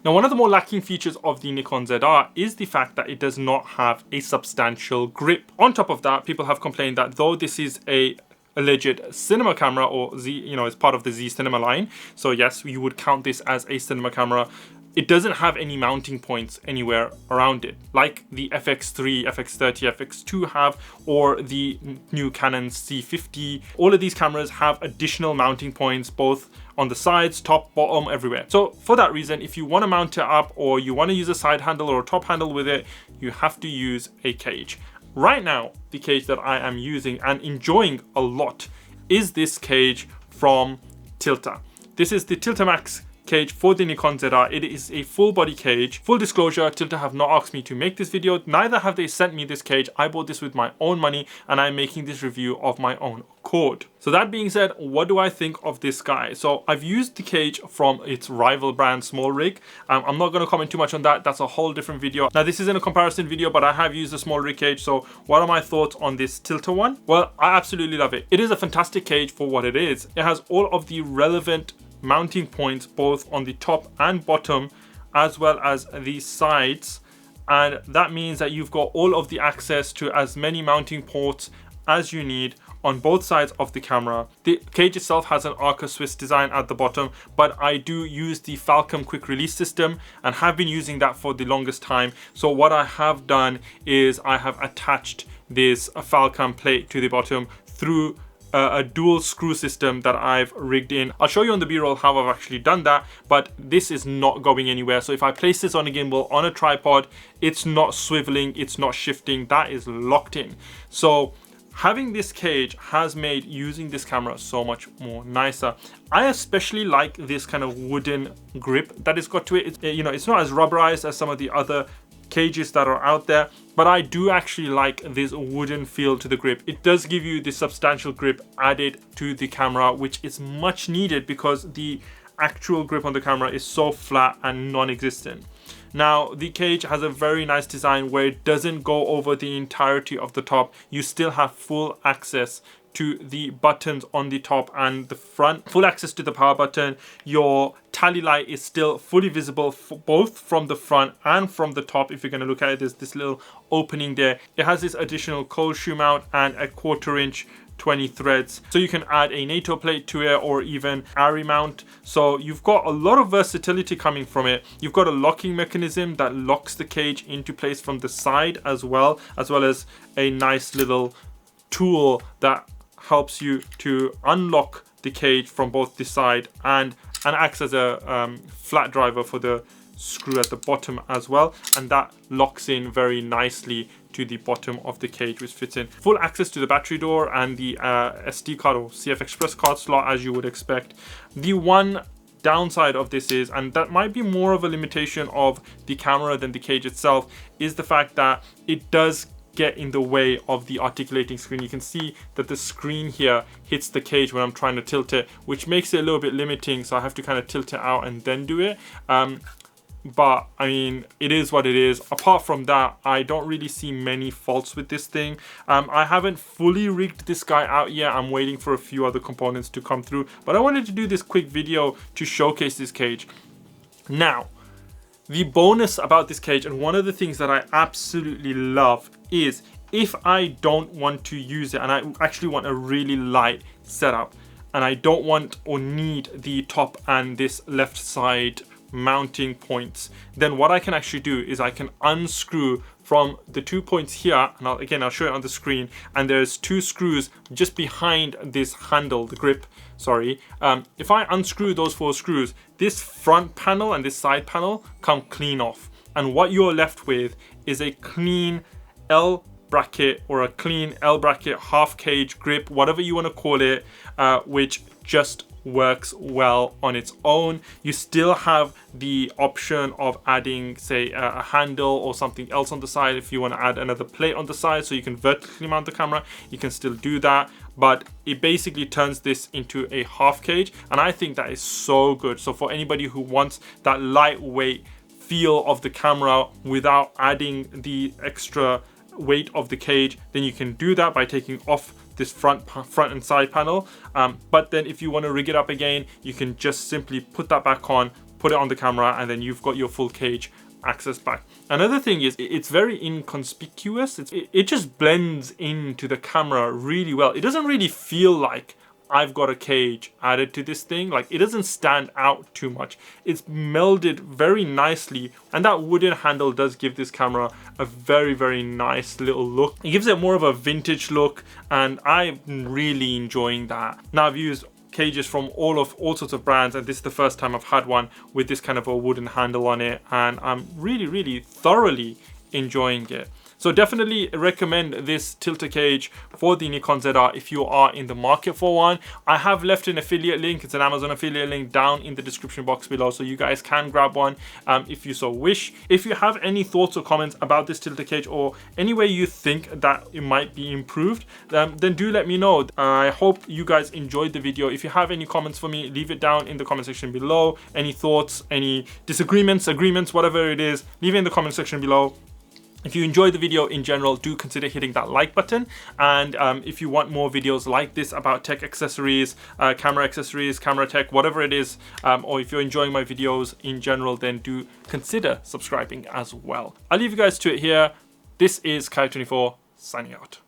Now, one of the more lacking features of the Nikon ZR is the fact that it does not have a substantial grip. On top of that, people have complained that though this is a alleged cinema camera, or it's part of the Z cinema line, so yes, you would count this as a cinema camera, it doesn't have any mounting points anywhere around it, like the FX3, FX30, FX2 have, or the new Canon C50. All of these cameras have additional mounting points, both on the sides, top, bottom, everywhere. So for that reason, if you want to mount it up, or you want to use a side handle or a top handle with it, you have to use a cage. Right now, the cage that I am using and enjoying a lot is this cage from Tilta. This is the Tilta Max Cage for the Nikon ZR. It is a full body cage. Full disclosure, Tilta have not asked me to make this video, neither have they sent me this cage. I bought this with my own money and I'm making this review of my own accord. So that being said, what do I think of this guy? So I've used the cage from its rival brand Small Rig. I'm not going to comment too much on that. That's a whole different video. Now this isn't a comparison video, but I have used the Small Rig cage. So what are my thoughts on this Tilta one? Well, I absolutely love it. It is a fantastic cage for what it is. It has all of the relevant mounting points both on the top and bottom, as well as the sides, and that means that you've got all of the access to as many mounting ports as you need on both sides of the camera. The cage itself has an Arca Swiss design at the bottom, but I do use the Falcon quick release system and have been using that for the longest time. So what I have done is I have attached this Falcon plate to the bottom through a dual screw system that I've rigged in. I'll show you on the B-roll how I've actually done that, but this is not going anywhere. So if I place this on a gimbal on a tripod, it's not swiveling, it's not shifting, that is locked in. So having this cage has made using this camera so much more nicer. I especially like this kind of wooden grip that it's got to it. It's not as rubberized as some of the other cages that are out there, but I do actually like this wooden feel to the grip. It does give you the substantial grip added to the camera, which is much needed because the actual grip on the camera is so flat and non-existent. Now the cage has a very nice design where it doesn't go over the entirety of the top. You still have full access to the buttons on the top and the front, full access to the power button. Your tally light is still fully visible both from the front and from the top. If you're going to look at it, there's this little opening there. It has this additional cold shoe mount and a 1/4 inch 20 threads, so you can add a NATO plate to it or even ARRI mount. So you've got a lot of versatility coming from it. You've got a locking mechanism that locks the cage into place from the side as well as a nice little tool that helps you to unlock the cage from both the side and acts as a flat driver for the screw at the bottom as well, and that locks in very nicely to the bottom of the cage, which fits in. Full access to the battery door and the SD card or CF Express card slot, as you would expect. The one downside of this is, and that might be more of a limitation of the camera than the cage itself, is the fact that it does get in the way of the articulating screen. You can see that the screen here hits the cage when I'm trying to tilt it, which makes it a little bit limiting, so I have to kind of tilt it out and then do it. But I mean, it is what it is. Apart from that, I don't really see many faults with this thing. I haven't fully rigged this guy out yet. I'm waiting for a few other components to come through, but I wanted to do this quick video to showcase this cage. Now, the bonus about this cage, and one of the things that I absolutely love, is if I don't want to use it and I actually want a really light setup and I don't want or need the top and this left side mounting points, then what I can actually do is I can unscrew from the 2 points here, and I'll show it on the screen, and there's 2 screws just behind this handle, the grip, sorry. If I unscrew those 4 screws, this front panel and this side panel come clean off, and what you're left with is a clean L bracket or a clean L bracket half cage grip, whatever you want to call it, which just works well on its own. You still have the option of adding, say, a handle or something else on the side. If you want to add another plate on the side so you can vertically mount the camera, you can still do that, but it basically turns this into a half cage, and I think that is so good. So for anybody who wants that lightweight feel of the camera without adding the extra weight of the cage, then you can do that by taking off this front and side panel. But then if you want to rig it up again, you can just simply put that back on, put it on the camera, and then you've got your full cage access back. Another thing is it's very inconspicuous. It just blends into the camera really well. It doesn't really feel like I've got a cage added to this thing. Like, it doesn't stand out too much. It's melded very nicely, and that wooden handle does give this camera a very, very nice little look. It gives it more of a vintage look, and I'm really enjoying that. Now, I've used cages from all sorts of brands, and this is the first time I've had one with this kind of a wooden handle on it, and I'm really thoroughly enjoying it. So definitely recommend this Tilta cage for the Nikon ZR if you are in the market for one. I have left an affiliate link. It's an Amazon affiliate link down in the description box below, so you guys can grab one if you so wish. If you have any thoughts or comments about this Tilta cage, or any way you think that it might be improved, then do let me know. I hope you guys enjoyed the video. If you have any comments for me, leave it down in the comment section below. Any thoughts, any disagreements, agreements, whatever it is, leave it in the comment section below. If you enjoyed the video in general, do consider hitting that like button. And if you want more videos like this about tech accessories, camera tech, whatever it is, or if you're enjoying my videos in general, then do consider subscribing as well. I'll leave you guys to it here. This is Kai24 signing out.